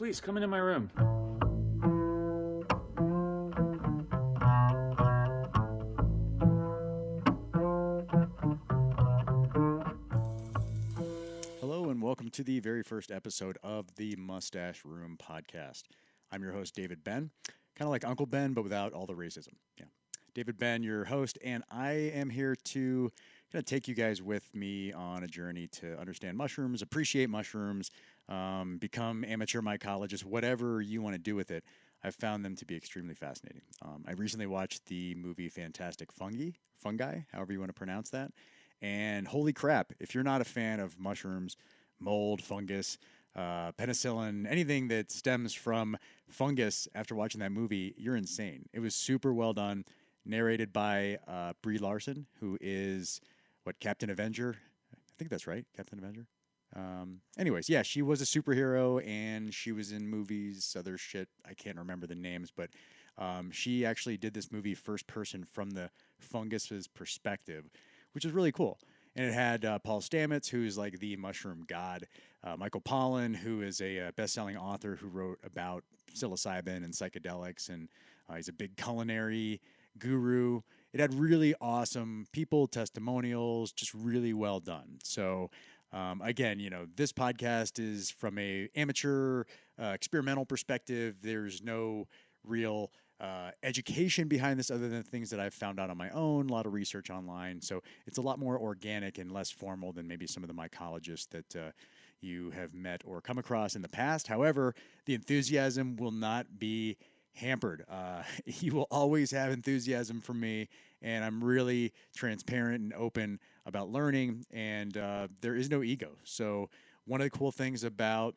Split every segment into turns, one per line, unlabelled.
Please come into my room.
Hello and welcome to the very first episode of the MUstaSH ROOM podcast. I'm your host, David Ben, kind of like Uncle Ben, but without all the racism. Yeah, David Ben, your host, and I am here to kind of take you guys with me on a journey to understand mushrooms, appreciate mushrooms, become amateur mycologists, whatever you want to do with it. I've found them to be extremely fascinating. I recently watched the movie Fantastic Fungi, however you want to pronounce that. And holy crap, if you're not a fan of mushrooms, mold, fungus, penicillin, anything that stems from fungus after watching that movie, you're insane. It was super well done, narrated by Brie Larson, who is, Captain Avenger? I think that's right, Captain Avenger. Anyways, yeah, she was a superhero and she was in movies, other shit. I can't remember the names, but she actually did this movie first person from the fungus's perspective, which is really cool. And it had Paul Stamets, who's like the mushroom god, Michael Pollan, who is a best-selling author who wrote about psilocybin and psychedelics, and he's a big culinary guru. It had really awesome people, testimonials, just really well done. So again, this podcast is from a amateur, experimental perspective. There's no real education behind this other than things that I've found out on my own, a lot of research online. So it's a lot more organic and less formal than maybe some of the mycologists that you have met or come across in the past. However, the enthusiasm will not be hampered. You will always have enthusiasm from me, and I'm really transparent and open about learning, and there is no ego. So one of the cool things about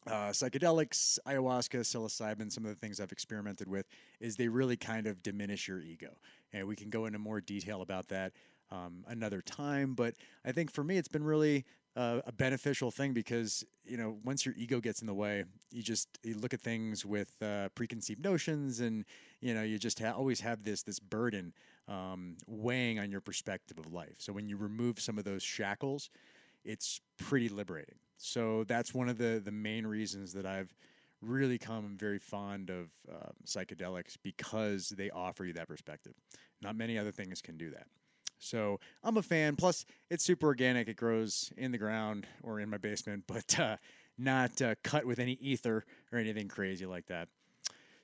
psychedelics, ayahuasca, psilocybin, some of the things I've experimented with, is they really kind of diminish your ego. And we can go into more detail about that another time. But I think for me, it's been really a beneficial thing because, once your ego gets in the way, you look at things with preconceived notions, and, you just always have this burden weighing on your perspective of life. So when you remove some of those shackles, it's pretty liberating. So that's one of the main reasons that I've really come very fond of psychedelics, because they offer you that perspective. Not many other things can do that. So I'm a fan. Plus, it's super organic. It grows in the ground or in my basement, but not cut with any ether or anything crazy like that.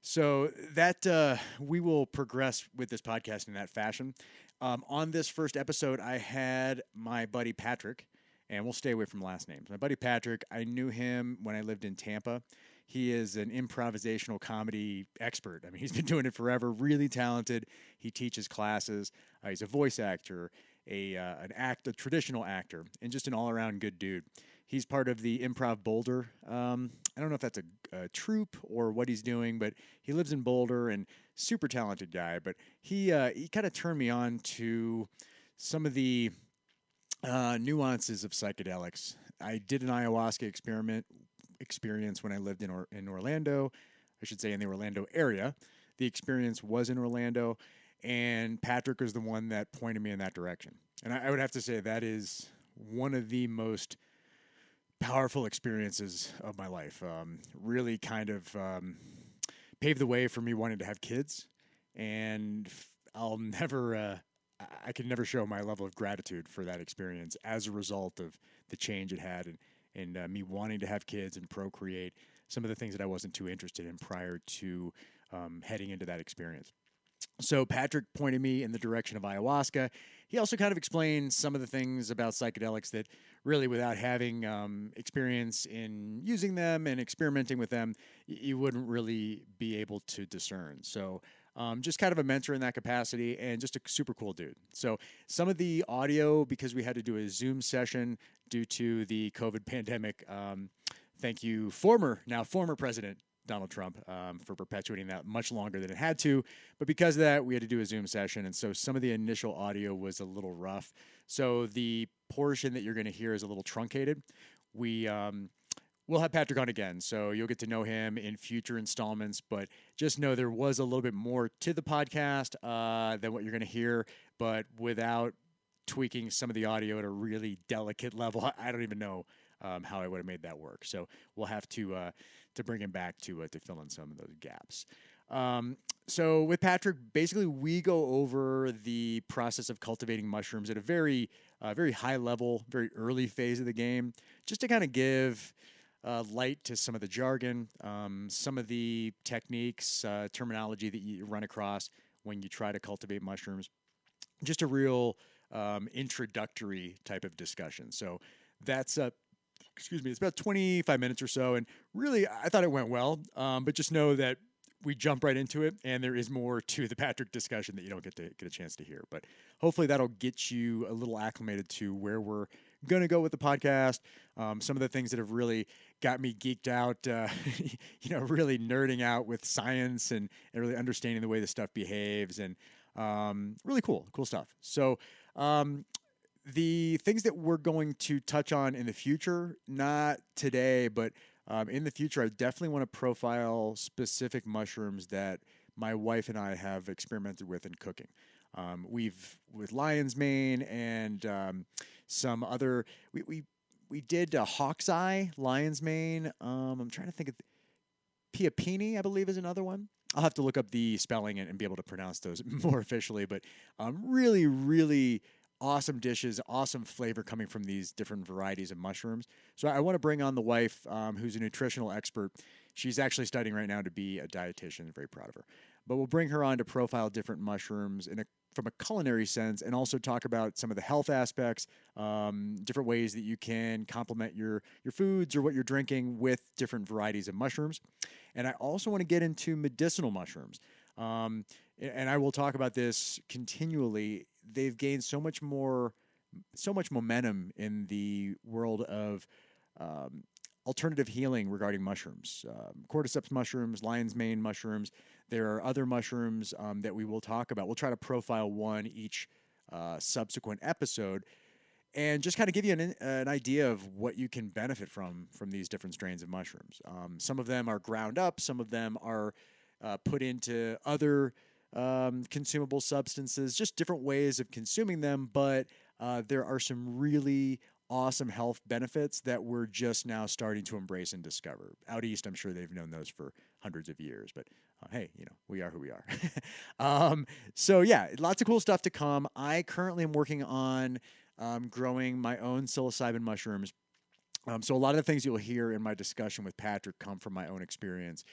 So that we will progress with this podcast in that fashion. On this first episode, I had my buddy Patrick. And we'll stay away from last names. My buddy Patrick, I knew him when I lived in Tampa. He is an improvisational comedy expert. I mean, he's been doing it forever, really talented. He teaches classes. He's a voice actor, a traditional actor, and just an all-around good dude. He's part of the improv Boulder. I don't know if that's a troupe or what he's doing, but he lives in Boulder and super talented guy. But he kind of turned me on to some of the nuances of psychedelics. I did an ayahuasca experience when I lived in Orlando. I should say in the Orlando area. The experience was in Orlando, and Patrick was the one that pointed me in that direction. And I would have to say that is one of the most powerful experiences of my life. Really kind of paved the way for me wanting to have kids, and I can never show my level of gratitude for that experience as a result of the change it had and me wanting to have kids and procreate, some of the things that I wasn't too interested in prior to heading into that experience. So Patrick pointed me in the direction of ayahuasca. He also kind of explained some of the things about psychedelics that really, without having experience in using them and experimenting with them, you wouldn't really be able to discern. So just kind of a mentor in that capacity, and just a super cool dude. So some of the audio, because we had to do a Zoom session due to the COVID pandemic, thank you, former President Donald Trump, for perpetuating that much longer than it had to. But because of that, we had to do a Zoom session, and so some of the initial audio was a little rough. So the portion that you're going to hear is a little truncated. We'll have Patrick on again, so you'll get to know him in future installments, but just know there was a little bit more to the podcast than what you're going to hear, but without tweaking some of the audio at a really delicate level. I don't even know how I would have made that work. So we'll have to bring him back to fill in some of those gaps. So with Patrick, basically we go over the process of cultivating mushrooms at a very high level, very early phase of the game, just to kind of give light to some of the jargon, some of the techniques, terminology that you run across when you try to cultivate mushrooms. Just a real introductory type of discussion. So that's it's about 25 minutes or so, and really I thought it went well. But just know that we jump right into it, and there is more to the Patrick discussion that you don't get a chance to hear. But hopefully that'll get you a little acclimated to where we're going to go with the podcast. Some of the things that have really got me geeked out, really nerding out with science and really understanding the way the stuff behaves, and really cool stuff. So the things that we're going to touch on in the future, not today, but in the future, I definitely want to profile specific mushrooms that my wife and I have experimented with in cooking. With lion's mane and some other. We did hawk's eye, lion's mane. I'm trying to think of piapini, I believe, is another one. I'll have to look up the spelling and be able to pronounce those more officially. But really, really awesome dishes, awesome flavor coming from these different varieties of mushrooms. So I want to bring on the wife, who's a nutritional expert. She's actually studying right now to be a dietitian. Very proud of her. But we'll bring her on to profile different mushrooms from a culinary sense, and also talk about some of the health aspects, different ways that you can complement your foods or what you're drinking with different varieties of mushrooms. And I also want to get into medicinal mushrooms. And I will talk about this continually. They've gained so much momentum in the world of alternative healing regarding mushrooms, cordyceps mushrooms, lion's mane mushrooms. There are other mushrooms that we will talk about. We'll try to profile one each subsequent episode, and just kind of give you an idea of what you can benefit from these different strains of mushrooms. Some of them are ground up. Some of them are put into other consumable substances, just different ways of consuming them. But there are some really awesome health benefits that we're just now starting to embrace and discover. Out east, I'm sure they've known those for hundreds of years, but hey, we are who we are. So yeah, lots of cool stuff to come. I currently am working on growing my own psilocybin mushrooms. So a lot of the things you'll hear in my discussion with Patrick come from my own experience.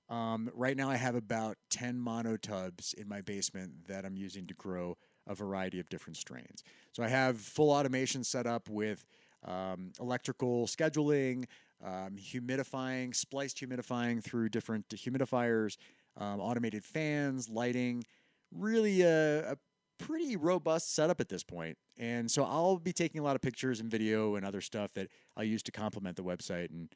Right now I have about 10 monotubs in my basement that I'm using to grow a variety of different strains. So I have full automation set up with electrical scheduling, humidifying, spliced humidifying through different humidifiers, automated fans, lighting, really a pretty robust setup at this point. And so I'll be taking a lot of pictures and video and other stuff that I'll use to complement the website, and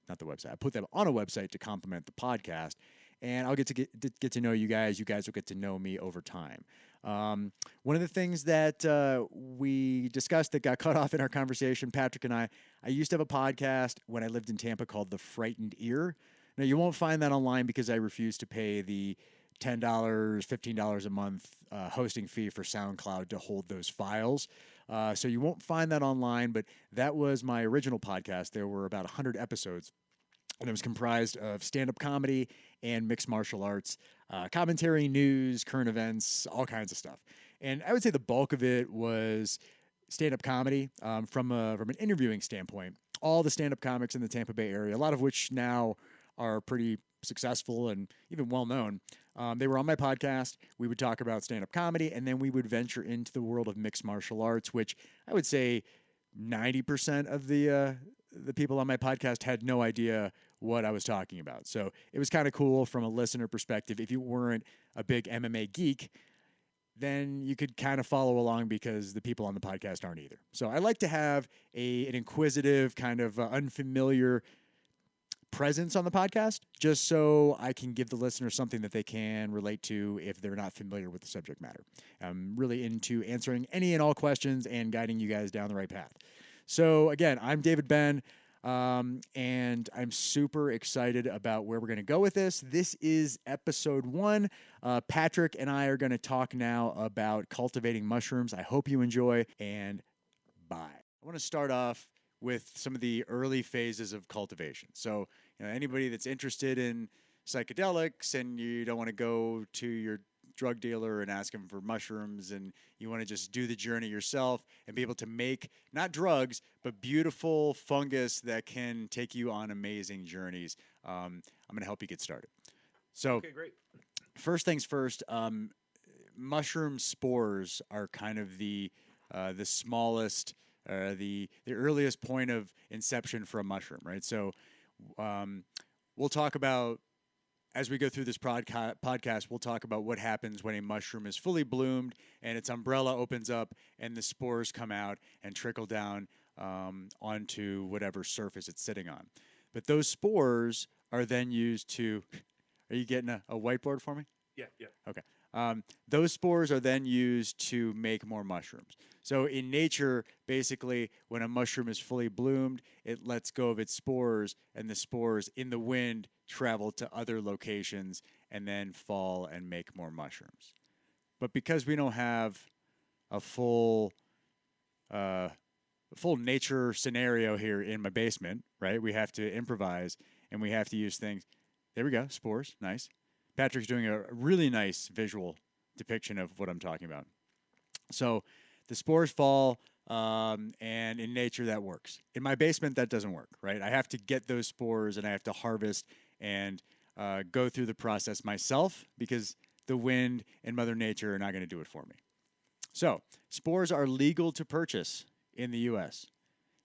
not the website. I put them on a website to complement the podcast, and I'll get to know you guys. You guys will get to know me over time. One of the things that we discussed that got cut off in our conversation, Patrick and I used to have a podcast when I lived in Tampa called The Frightened Ear. Now, you won't find that online because I refuse to pay the $10, $15 a month hosting fee for SoundCloud to hold those files. So you won't find that online, but that was my original podcast. There were about 100 episodes, and it was comprised of stand-up comedy and mixed martial arts, commentary, news, current events, all kinds of stuff. And I would say the bulk of it was stand-up comedy from an interviewing standpoint. All the stand-up comics in the Tampa Bay area, a lot of which now are pretty successful and even well-known. They were on my podcast. We would talk about stand-up comedy, and then we would venture into the world of mixed martial arts, which I would say 90% of the people on my podcast had no idea what I was talking about. So it was kind of cool from a listener perspective. If you weren't a big MMA geek, then you could kind of follow along because the people on the podcast aren't either. So I like to have an inquisitive, kind of unfamiliar presence on the podcast, just so I can give the listener something that they can relate to if they're not familiar with the subject matter. I'm really into answering any and all questions and guiding you guys down the right path. So again, I'm David Ben, and I'm super excited about where we're going to go with this. This is episode 1. Patrick and I are going to talk now about cultivating mushrooms. I hope you enjoy, and bye. I want to start off with some of the early phases of cultivation. So, anybody that's interested in psychedelics and you don't want to go to your drug dealer and ask him for mushrooms and you want to just do the journey yourself and be able to make not drugs but beautiful fungus that can take you on amazing journeys. I'm going to help you get started. So,
Okay, great.
first things first. Mushroom spores are kind of the smallest, the earliest point of inception for a mushroom, right? So, we'll talk about as we go through this podcast. We'll talk about what happens when a mushroom is fully bloomed and its umbrella opens up and the spores come out and trickle down onto whatever surface it's sitting on. But those spores are then used to. Are you getting a whiteboard for me?
Yeah.
Okay. Those spores are then used to make more mushrooms. So in nature, basically, when a mushroom is fully bloomed, it lets go of its spores, and the spores in the wind travel to other locations and then fall and make more mushrooms. But because we don't have a full nature scenario here in my basement, right? We have to improvise and we have to use things. There we go, spores, nice. Patrick's doing a really nice visual depiction of what I'm talking about. So the spores fall, and in nature that works. In my basement, that doesn't work, right? I have to get those spores and I have to harvest and go through the process myself because the wind and Mother Nature are not going to do it for me. So spores are legal to purchase in the U.S.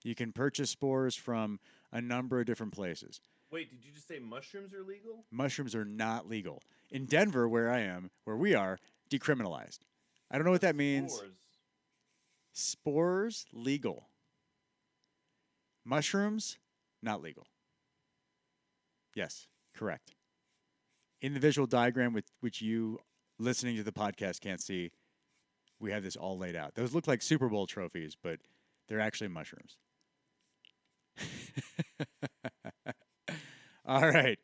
You can purchase spores from a number of different places.
Wait, did you just say mushrooms are legal?
Mushrooms are not legal. In Denver, where we are, decriminalized. I don't know what that means. Spores, legal. Mushrooms, not legal. Yes, correct. In the visual diagram, which you listening to the podcast can't see, we have this all laid out. Those look like Super Bowl trophies, but they're actually mushrooms. All right.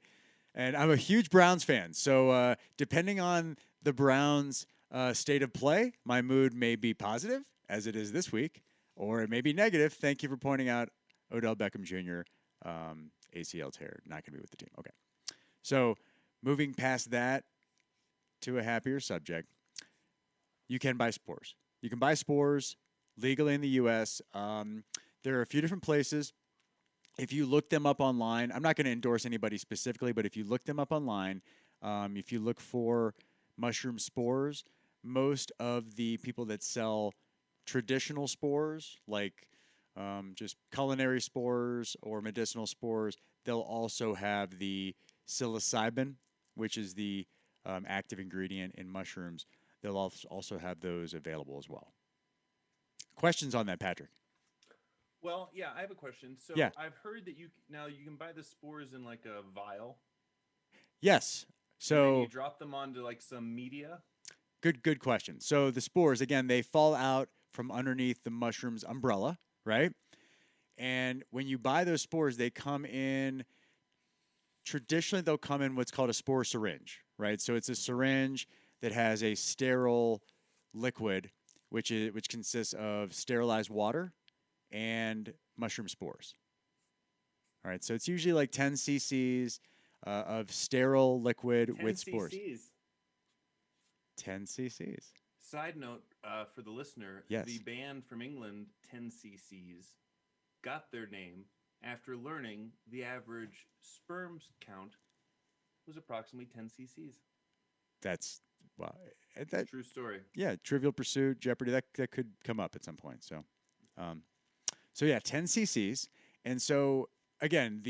And I'm a huge Browns fan. So depending on the Browns' state of play, my mood may be positive, as it is this week, or it may be negative. Thank you for pointing out Odell Beckham Jr., ACL tear, not going to be with the team. Okay. So moving past that to a happier subject, you can buy spores. You can buy spores legally in the U.S. There are a few different places. If you look them up online, I'm not going to endorse anybody specifically, but if you look them up online, if you look for mushroom spores, most of the people that sell traditional spores, like just culinary spores or medicinal spores, they'll also have the psilocybin, which is the active ingredient in mushrooms. They'll also have those available as well. Questions on that, Patrick?
Well, yeah, I have a question. So
Yeah.
I've heard that you can buy the spores in like a vial.
Yes.
And then
So
you drop them onto like some media.
good question. So the spores, again, they fall out from underneath the mushroom's umbrella, right? And when you buy those spores, they come in. Traditionally, they'll come in what's called a spore syringe, right? So it's a syringe that has a sterile liquid, which consists of sterilized water and mushroom spores. All right, so it's usually like 10 cc's of sterile liquid
10
with spores.
cc's.
10 cc's.
Side note for the listener,
Yes.
The band from England, 10 cc's, got their name after learning the average sperms count was approximately 10 cc's.
That's, well,
True story.
Yeah, Trivial Pursuit, Jeopardy, that could come up at some point. So, yeah, 10 cc's. And so, again,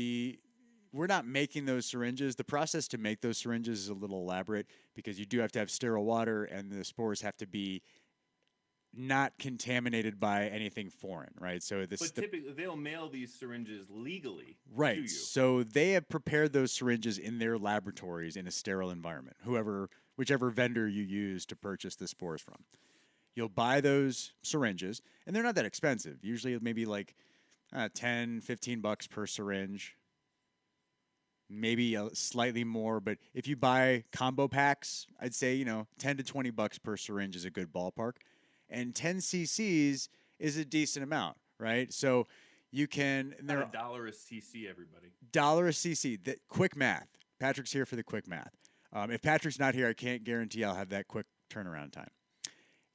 we're not making those syringes. The process to make those syringes is a little elaborate because you do have to have sterile water and the spores have to be not contaminated by anything foreign, right? So
typically they'll mail these syringes legally
right.
to you.
So they have prepared those syringes in their laboratories in a sterile environment. Whichever vendor you use to purchase the spores from. You'll buy those syringes, and they're not that expensive. Usually maybe like $10, $15 per syringe. Maybe slightly more, but if you buy combo packs, I'd say, $10 to $20 per syringe is a good ballpark. And 10 cc's is a decent amount, right? So You can.
Not a dollar a cc, everybody.
Dollar a cc. Quick math. Patrick's here for the quick math. If Patrick's not here, I can't guarantee I'll have that quick turnaround time.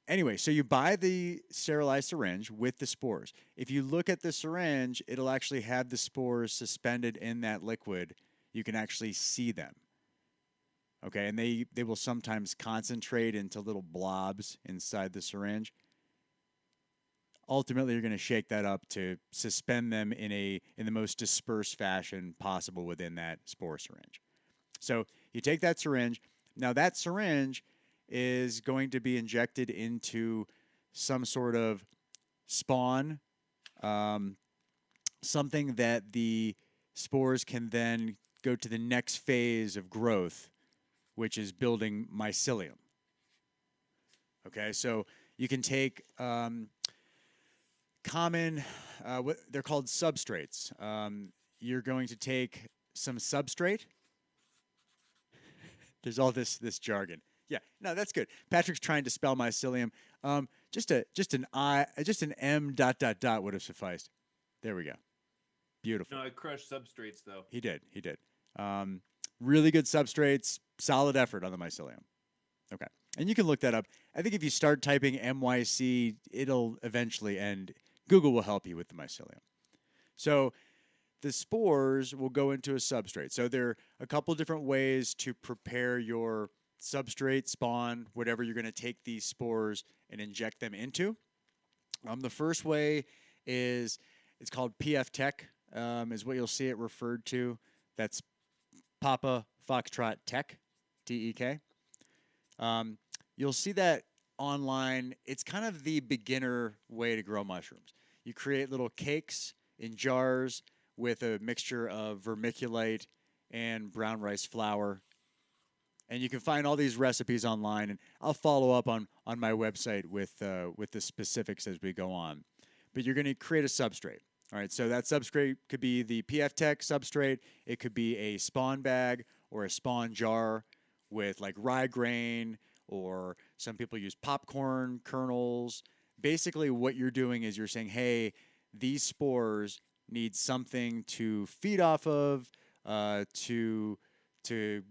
Anyway, so you buy the sterilized syringe with the spores. If you look at the syringe, it'll actually have the spores suspended in that liquid. You can actually see them. Okay, and they will sometimes concentrate into little blobs inside the syringe. Ultimately, you're going to shake that up to suspend them in the most dispersed fashion possible within that spore syringe. So you take that syringe. Now that syringe is going to be injected into some sort of spawn, something that the spores can then go to the next phase of growth, which is building mycelium. Okay, so you can take common, they're called substrates. You're going to take some substrate. There's all this jargon. Yeah, no, that's good. Patrick's trying to spell mycelium. Just an M ... would have sufficed. There we go. Beautiful.
No, I crushed substrates though.
He did. Really good substrates. Solid effort on the mycelium. Okay, and you can look that up. I think if you start typing MYC, it'll eventually end. Google will help you with the mycelium. So the spores will go into a substrate. So there are a couple different ways to prepare your substrate, spawn, whatever you're going to take these spores and inject them into. The first way is, it's called PF Tech, is what you'll see it referred to. That's Papa Foxtrot Tech, TEK. You'll see that online. It's kind of the beginner way to grow mushrooms. You create little cakes in jars with a mixture of vermiculite and brown rice flour. And you can find all these recipes online, and I'll follow up on my website with the specifics as we go on. But you're going to create a substrate. All right, so that substrate could be the PF Tech substrate. It could be a spawn bag or a spawn jar with like rye grain, or some people use popcorn kernels. Basically, what you're doing is you're saying, hey, these spores need something to feed off of, to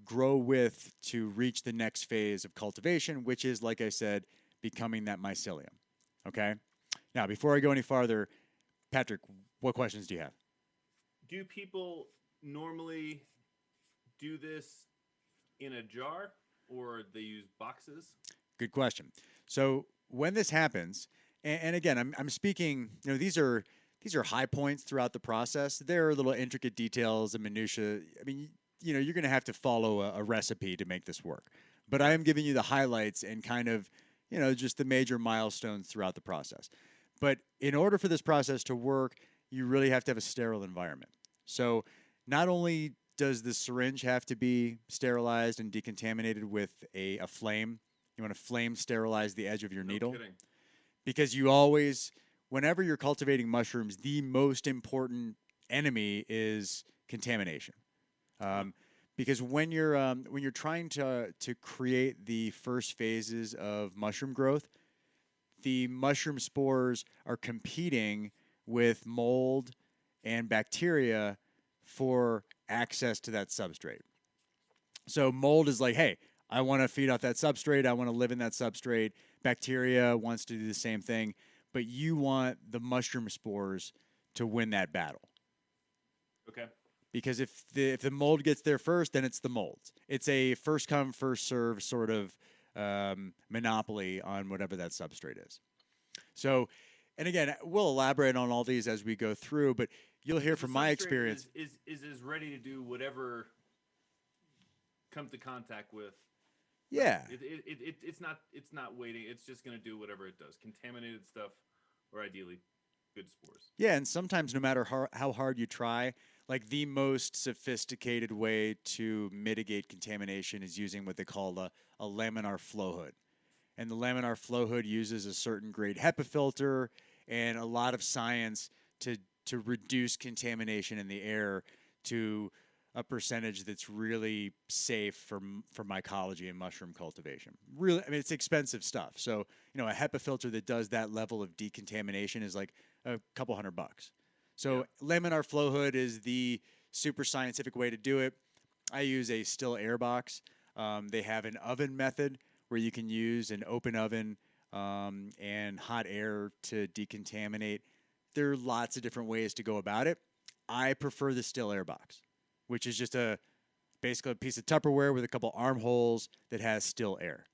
grow with, to reach the next phase of cultivation, which is, like I said, becoming that mycelium. Okay? Now, before I go any farther, Patrick, what questions do you have?
Do people normally do this in a jar, or they use boxes?
Good question. So when this happens, and again, I'm speaking, these are high points throughout the process. There are little intricate details and minutiae. I mean, you're going to have to follow a recipe to make this work. But I am giving you the highlights and kind of, just the major milestones throughout the process. But in order for this process to work, you really have to have a sterile environment. So not only does the syringe have to be sterilized and decontaminated with a flame, you want to flame sterilize the edge of your needle.
Kidding.
Because you always, whenever you're cultivating mushrooms, the most important enemy is contamination. Because when you're trying to create the first phases of mushroom growth, the mushroom spores are competing with mold and bacteria for access to that substrate. So mold is like, hey, I want to feed off that substrate. I want to live in that substrate. Bacteria wants to do the same thing, but you want the mushroom spores to win that battle.
Okay.
Because if the mold gets there first, then it's the molds. It's a first come, first serve sort of monopoly on whatever that substrate is. So, and again, we'll elaborate on all these as we go through, but you'll hear from my experience.
Is ready to do whatever comes to contact with.
Yeah.
It's not waiting. It's just going to do whatever it does. Contaminated stuff, or ideally good spores.
Yeah, and sometimes no matter how hard you try, like the most sophisticated way to mitigate contamination is using what they call a laminar flow hood. And the laminar flow hood uses a certain grade HEPA filter and a lot of science to reduce contamination in the air to a percentage that's really safe for mycology and mushroom cultivation. Really, I mean, it's expensive stuff. So, a HEPA filter that does that level of decontamination is like a couple $100. So laminar flow hood is the super scientific way to do it. I use a still air box. They have an oven method where you can use an open oven and hot air to decontaminate. There are lots of different ways to go about it. I prefer the still air box, which is just basically a piece of Tupperware with a couple armholes that has still air.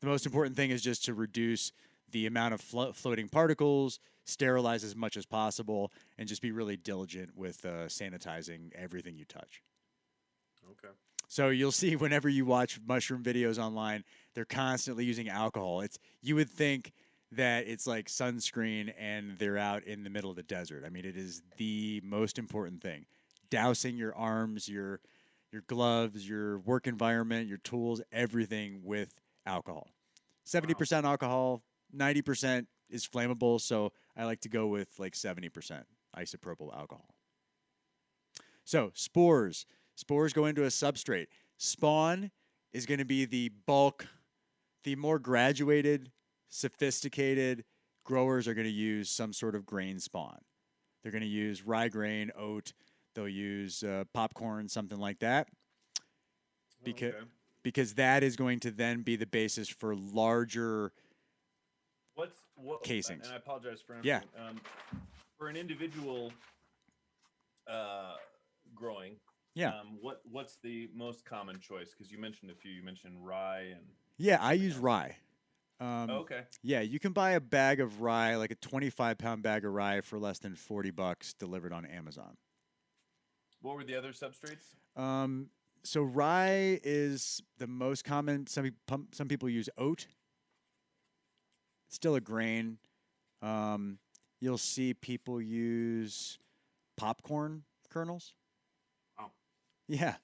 The most important thing is just to reduce the amount of floating particles, sterilize as much as possible, and just be really diligent with sanitizing everything you touch.
Okay.
So you'll see whenever you watch mushroom videos online, they're constantly using alcohol. You would think that it's like sunscreen and they're out in the middle of the desert. I mean, it is the most important thing. Dousing your arms, your gloves, your work environment, your tools, everything with alcohol. 70% alcohol, 90% is flammable, so I like to go with like 70% isopropyl alcohol. So spores. Spores go into a substrate. Spawn is going to be the bulk, the more graduated, sophisticated growers are going to use some sort of grain spawn. They're going to use rye grain, oat. They'll use popcorn, something like that. Because that is going to then be the basis for larger casings.
And I apologize for
yeah.
For an individual growing.
Yeah.
What's the most common choice? Because you mentioned a few. You mentioned rye and.
Yeah, I use rye.
Okay.
Yeah, you can buy a bag of rye, like a 25-pound bag of rye, for less than $40 delivered on Amazon.
What were the other substrates?
So rye is the most common. Some people use oat. It's still a grain. You'll see people use popcorn kernels.
Oh.
Yeah.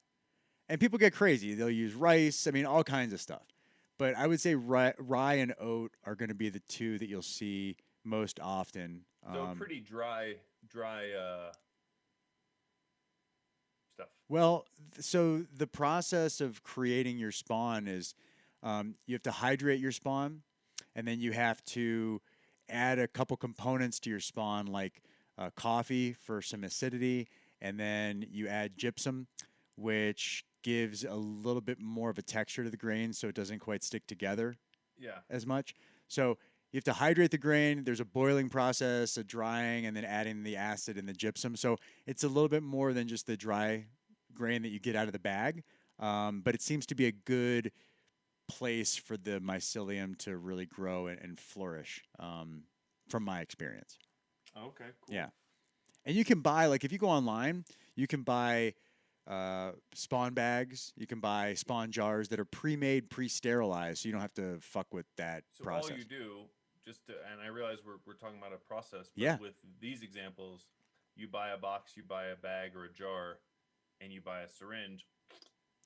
And people get crazy. They'll use rice. I mean, all kinds of stuff. But I would say rye and oat are going to be the two that you'll see most often.
So pretty dry stuff.
Well, so the process of creating your spawn is you have to hydrate your spawn, and then you have to add a couple components to your spawn, like coffee for some acidity, and then you add gypsum, which gives a little bit more of a texture to the grain so it doesn't quite stick together as much. So you have to hydrate the grain. There's a boiling process, a drying, and then adding the acid and the gypsum. So it's a little bit more than just the dry grain that you get out of the bag. But it seems to be a good place for the mycelium to really grow and flourish from my experience.
Okay, cool.
Yeah. And you can buy, like if you go online, you can buy spawn bags. You can buy spawn jars that are pre-made, pre-sterilized, so you don't have to fuck with that process.
So all you do, and I realize we're talking about a process, but with these examples, you buy a box, you buy a bag or a jar, and you buy a syringe,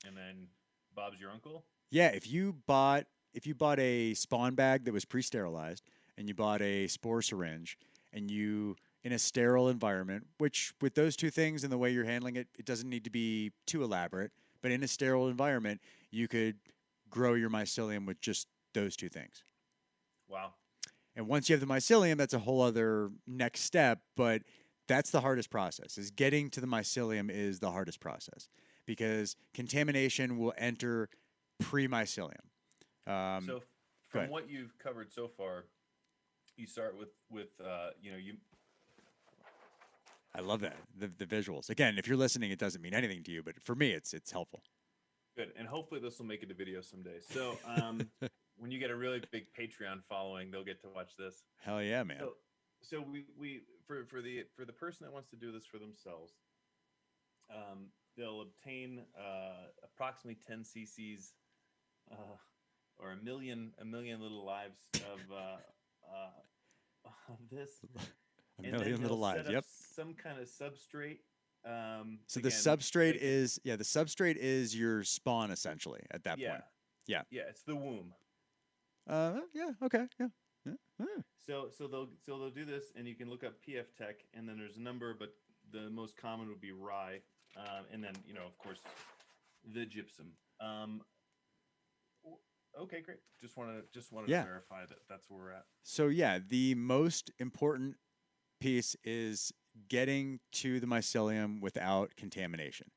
and then Bob's your uncle?
Yeah, if you bought a spawn bag that was pre-sterilized, and you bought a spore syringe, and you in a sterile environment, which with those two things and the way you're handling it, it doesn't need to be too elaborate, but in a sterile environment, you could grow your mycelium with just those two things.
Wow.
And once you have the mycelium, that's a whole other next step, but that's the hardest process. Is getting to the mycelium is the hardest process because contamination will enter pre-mycelium.
So from what you've covered so far, you start with you.
I love that the visuals. Again, if you're listening, it doesn't mean anything to you, but for me, it's helpful.
Good, and hopefully this will make it a video someday. So when you get a really big Patreon following, they'll get to watch this.
Hell yeah, man!
So we for the person that wants to do this for themselves, they'll obtain approximately 10 cc's or a million little lives of this.
A million little lives. Yep.
Some kind of substrate.
So again, the substrate is your spawn essentially at that point. Yeah.
Yeah, it's the womb.
Yeah. Okay. Yeah.
So they'll do this, and you can look up PF Tech, and then there's a number, but the most common would be rye, and then of course the gypsum. Okay, great. Just wanted to verify that that's where we're at.
So yeah, the most important piece is getting to the mycelium without contamination.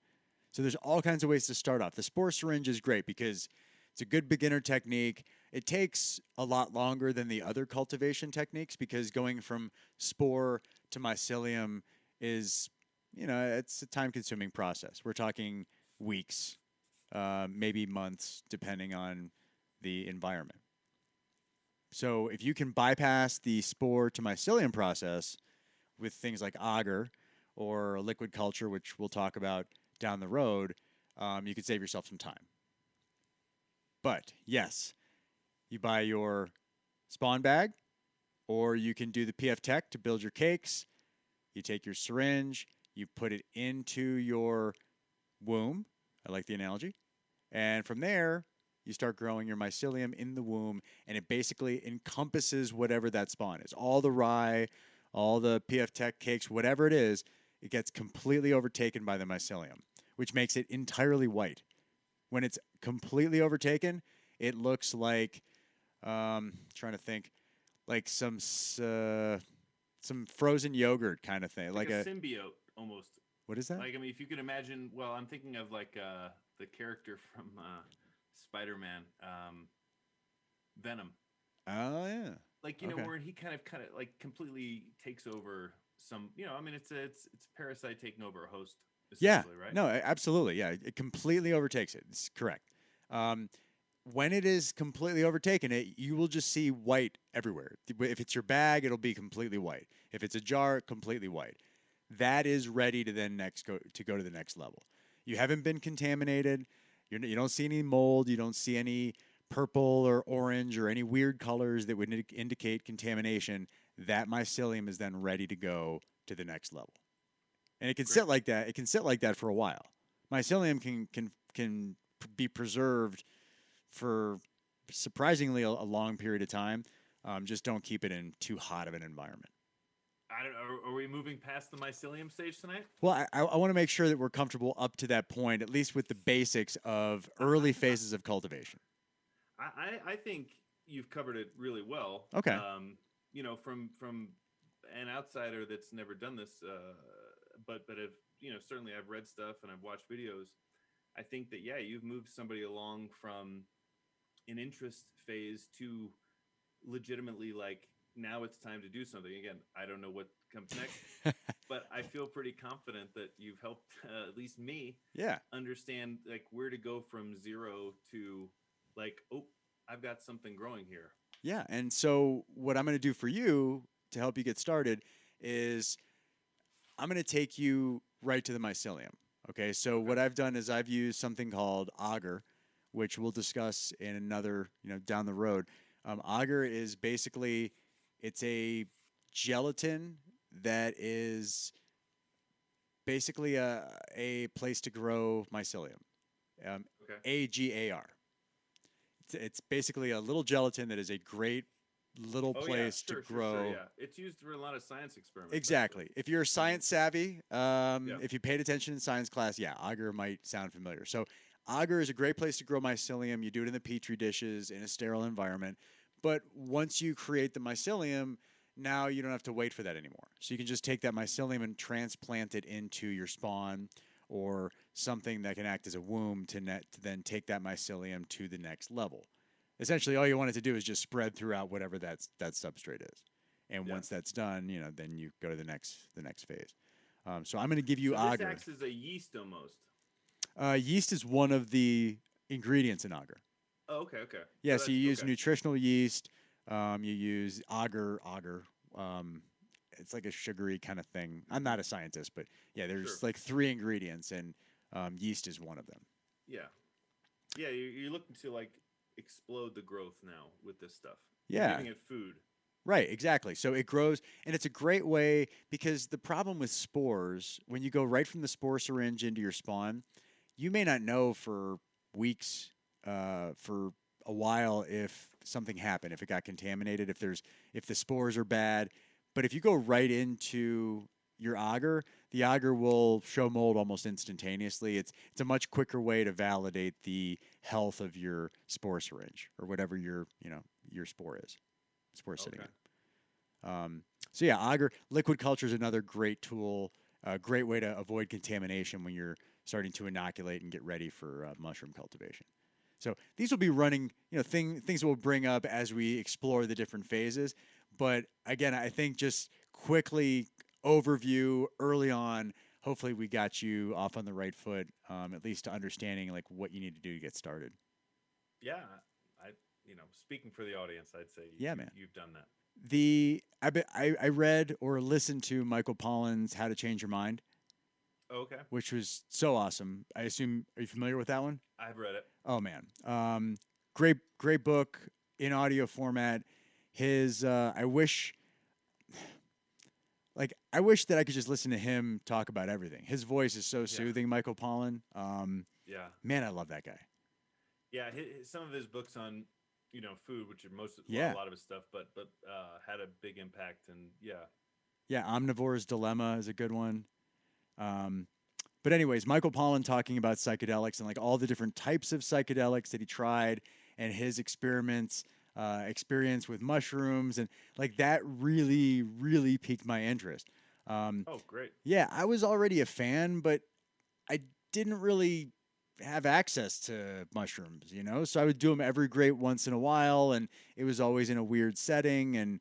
So there's all kinds of ways to start off. The spore syringe is great because it's a good beginner technique. It takes a lot longer than the other cultivation techniques because going from spore to mycelium is, it's a time-consuming process. We're talking weeks, maybe months, depending on the environment. So if you can bypass the spore to mycelium process with things like agar or a liquid culture, which we'll talk about down the road, you could save yourself some time. But yes, you buy your spawn bag, or you can do the PF Tech to build your cakes. You take your syringe, you put it into your womb. I like the analogy. And from there, you start growing your mycelium in the womb, and it basically encompasses whatever that spawn is. All the rye, all the PF Tech cakes, whatever it is, it gets completely overtaken by the mycelium, which makes it entirely white. When it's completely overtaken, it looks like, trying to think, like some frozen yogurt kind of thing.
Like a symbiote, almost.
What is that?
Like, I mean, if you could imagine, well, I'm thinking of like the character from Spider-Man, Venom.
Oh, yeah.
Like, where he kind of like completely takes over some, I mean, it's a parasite taking over a host.
Yeah,
right?
No, absolutely. Yeah, it completely overtakes it. It's correct. When it is completely overtaken, you will just see white everywhere. If it's your bag, it'll be completely white. If it's a jar, completely white. That is ready to then go to the next level. You haven't been contaminated. You don't see any mold. You don't see any purple or orange or any weird colors that would indicate contamination. That mycelium is then ready to go to the next level. And it can sit like that. It can sit like that for a while. Mycelium can be preserved for surprisingly a long period of time. Just don't keep it in too hot of an environment.
Are we moving past the mycelium stage tonight?
Well, I want to make sure that we're comfortable up to that point, at least with the basics of early phases of cultivation.
I think you've covered it really well.
Okay.
From an outsider that's never done this, but if certainly I've read stuff and I've watched videos. I think that you've moved somebody along from an interest phase to legitimately like now it's time to do something. Again, I don't know what comes next, but I feel pretty confident that you've helped at least me understand like where to go from zero to like, oh, I've got something growing here.
Yeah, and so what I'm going to do for you to help you get started is I'm going to take you right to the mycelium. Okay, so what I've done is I've used something called agar, which we'll discuss in another, down the road. Agar is basically, it's a gelatin that is basically a place to grow mycelium. AGAR. It's basically a little gelatin that is a great little place to grow.
Sure, yeah. It's used for a lot of science experiments.
Exactly.
Actually.
If you're science savvy, if you paid attention in science class, agar might sound familiar. So agar is a great place to grow mycelium. You do it in the petri dishes in a sterile environment. But once you create the mycelium, now you don't have to wait for that anymore. So you can just take that mycelium and transplant it into your spawn or something that can act as a womb to then take that mycelium to the next level. Essentially, all you want it to do is just spread throughout whatever that substrate is. And once that's done, then you go to the next phase. So I'm going to give you agar.
This acts as a yeast almost.
Yeast is one of the ingredients in agar.
Oh, okay.
Yeah, so you use nutritional yeast. You use agar. It's like a sugary kind of thing. I'm not a scientist, but there's like 3 ingredients, and yeast is one of them.
Yeah. You're looking to like explode the growth now with this stuff.
Yeah.
You're giving it food.
Right, exactly. So it grows, and it's a great way because the problem with spores, when you go right from the spore syringe into your spawn, you may not know for weeks, for a while, if something happened, if it got contaminated, if the spores are bad. But if you go right into your agar, the agar will show mold almost instantaneously. It's a much quicker way to validate the health of your spore syringe or whatever your spore is. Spore sitting in. So yeah, agar liquid culture is another great tool, a great way to avoid contamination when you're starting to inoculate and get ready for mushroom cultivation. So these will be running, things we'll bring up as we explore the different phases. But again, I think just quickly overview early on. Hopefully, we got you off on the right foot, at least to understanding like what you need to do to get started.
Yeah, I speaking for the audience, I'd say
Yeah, man.
you've done that.
I read or listened to Michael Pollan's How to Change Your Mind,
Oh, okay,
which was so awesome. I assume, are you familiar with that one?
I've read it.
Oh man, great book in audio format. His I wish that I could just listen to him talk about everything. His voice is so
Yeah,
soothing, Michael Pollan.
yeah,
Man, I love that guy.
yeah. Some of his books on food, which are a
Yeah,
lot of his stuff, but had a big impact, and yeah,
yeah. Omnivore's Dilemma is a good one. Um, but anyways, Michael Pollan talking about psychedelics and like all the different types of psychedelics that he tried and his experience with mushrooms and like that really piqued my interest. Um,
oh great,
yeah, I was already a fan, but I didn't really have access to mushrooms, So I would do them every great once in a while, and it was always in a weird setting, and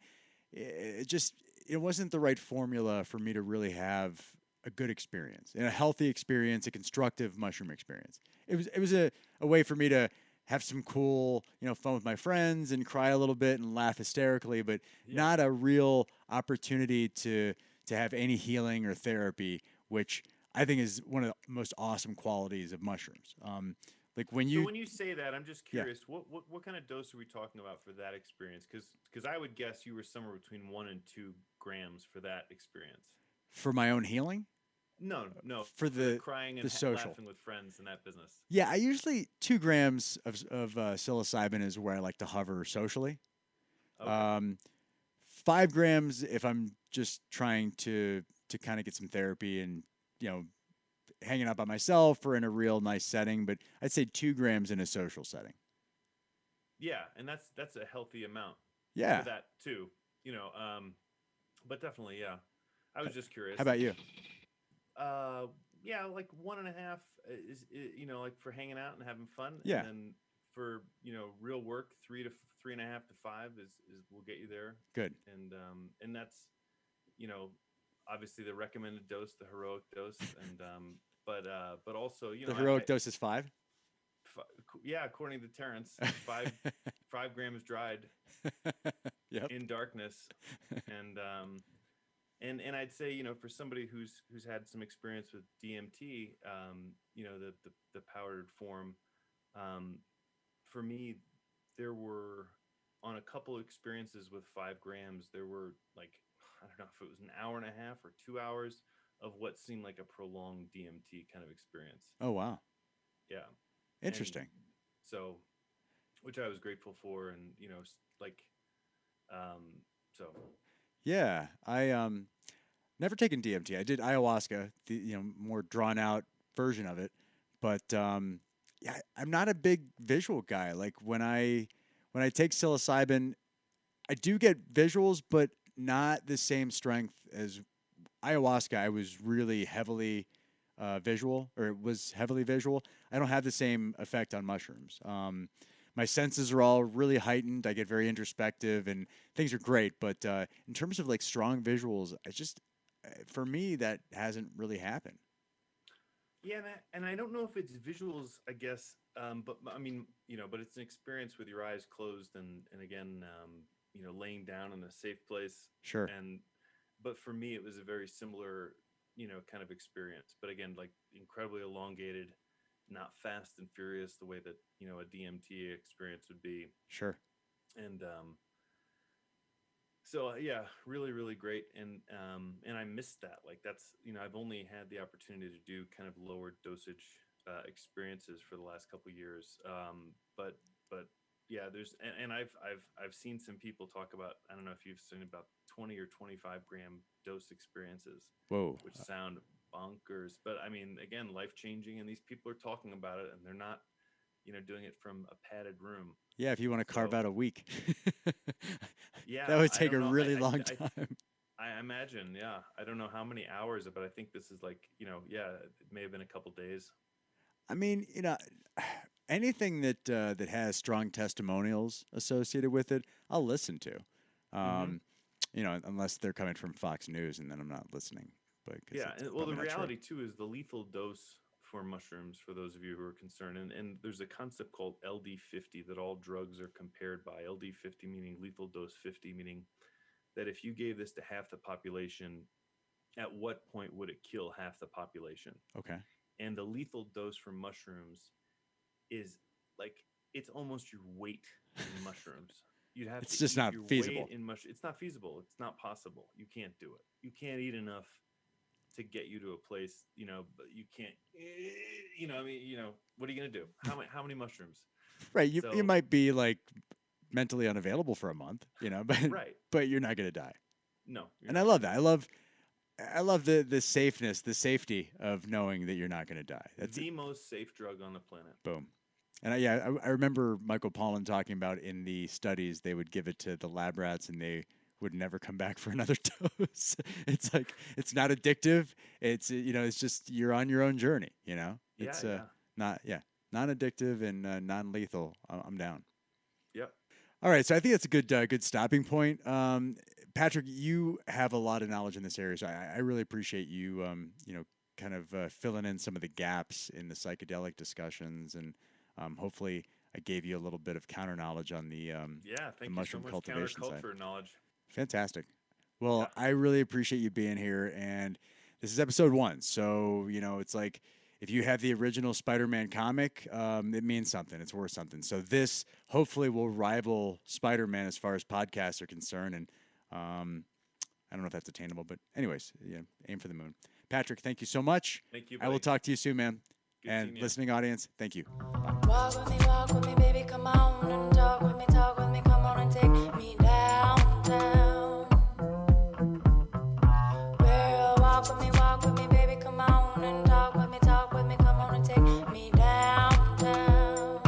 it just it wasn't the right formula for me to really have a good experience, and a healthy experience, a constructive mushroom experience. It was a way for me to have some cool, fun with my friends and cry a little bit and laugh hysterically, but
yeah.
not a real opportunity to have any healing or therapy, which I think is one of the most awesome qualities of mushrooms. Like when
So
you,
when you say that, I'm just
yeah,
curious, what kind of dose are we talking about for that experience? Because I would guess you were somewhere between 1 and 2 grams for that experience.
for my own healing,
No, no,
for
for the crying
the
and
social.
laughing with friends and that business.
Yeah, I usually 2 grams of psilocybin is where I like to hover socially.
Okay.
Um, 5 grams if I'm just trying to kind of get some therapy and you know hanging out by myself or in a real nice setting. But I'd say 2 grams in a social setting.
Yeah, and that's a healthy amount for
Yeah.
that too. You know, but definitely, yeah. I was just
How
curious.
about you?
Uh, yeah, like 1.5 is like for hanging out and having fun, and
Yeah.
then for real work, 3 to 3.5 to 5 is will get you there,
Good.
and that's you know obviously the recommended dose, the heroic dose, and but also
The
I
heroic dose is 5.
yeah, according to Terrence, 5 grams dried
Yep.
in darkness, and and I'd say for somebody who's had some experience with DMT, the powdered form, um, for me there were on a couple experiences with 5 grams there were like I don't know if it was an hour and a half or 2 hours of what seemed like a prolonged DMT kind of experience.
Oh wow.
Yeah, and
Interesting.
so which I was grateful for, and like so
Yeah. I never taken DMT. I did ayahuasca, the more drawn out version of it, but yeah, I'm not a big visual guy. Like when I take psilocybin, I do get visuals, but not the same strength as ayahuasca. I was really heavily visual, or it was heavily visual. I don't have the same effect on mushrooms. My senses are all really heightened. I get very introspective, and things are great. But in terms of like strong visuals, I just for me that hasn't really happened.
yeah, and I don't know if it's visuals, I guess, but I mean, but it's an experience with your eyes closed, and again, laying down in a safe place,
Sure,
and but for me, it was a very similar, kind of experience. But again, like incredibly elongated, not fast and furious the way that a DMT experience would be,
sure.
and so yeah, really great, and I missed that. Like that's I've only had the opportunity to do kind of lower dosage experiences for the last couple of years, but yeah, and I've seen some people talk about, I don't know if you've seen, about 20 or 25 gram dose experiences,
Whoa.
which sound bonkers, but I mean, again, life changing, and these people are talking about it, and they're not doing it from a padded room.
Yeah, if you want to carve
So
out a week.
yeah,
That would
I
take a
don't know.
really long time.
I imagine, yeah. I don't know how many hours, but I think this is like, yeah, it may have been a couple days.
I mean, anything that has strong testimonials associated with it, I'll listen to.
Hmm.
Um, unless they're coming from Fox News, and then I'm not listening. But because
Yeah,
it's
and well, the
probably not true.
reality too is the lethal dose for mushrooms, for those of you who are concerned, and there's a concept called LD50 that all drugs are compared by. LD50 meaning lethal dose 50, meaning that if you gave this to half the population, at what point would it kill half the population?
Okay.
And the lethal dose for mushrooms is like it's almost your weight in mushrooms. You'd have
It's
to
just
eat
not
your weight
feasible.
in mush. It's not feasible. It's not possible. You can't do it. You can't eat enough to get you to a place, but you can't, I mean, what are you going to do? How many mushrooms?
Right. You
So,
might be like mentally unavailable for a month, but
right.
but you're not going to die.
No, you're
And I
not
love
going
that.
to die.
I love the safeness, the safety of knowing that you're not going to die. That's
The most safe drug on the planet.
boom. And I remember Michael Pollan talking about in the studies they would give it to the lab rats and they would never come back for another dose. It's like it's not addictive. It's it's just you're on your own journey.
Yeah,
It's
yeah.
not non-addictive and non-lethal. I'm down.
Yep.
All right, so I think that's a good stopping point. Patrick, you have a lot of knowledge in this area, so I really appreciate you kind of filling in some of the gaps in the psychedelic discussions, and hopefully I gave you a little bit of counter knowledge on the
Yeah,
the
thank you so
mushroom
much.
cultivation side.
Counterculture knowledge.
Fantastic. Well,
Yeah.
I really appreciate you being here, and this is episode 1, so it's like if you have the original Spider-Man comic, it means something. It's worth something. So this hopefully will rival Spider-Man as far as podcasts are concerned, and I don't know if that's attainable, but anyways, aim for the moon. Patrick, thank you so much.
Thank you,
I will
buddy.
talk to you soon, man.
Good
And
seeing you.
listening audience, thank you.
Walk with me, baby, come on and talk with me, come on and take me downtown. Well, walk with me, baby, come on and talk with me, come on and take me downtown.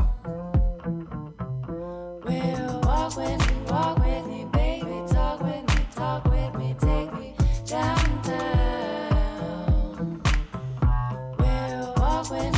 Well, walk with me, baby, talk with me, take me downtown. Well, walk with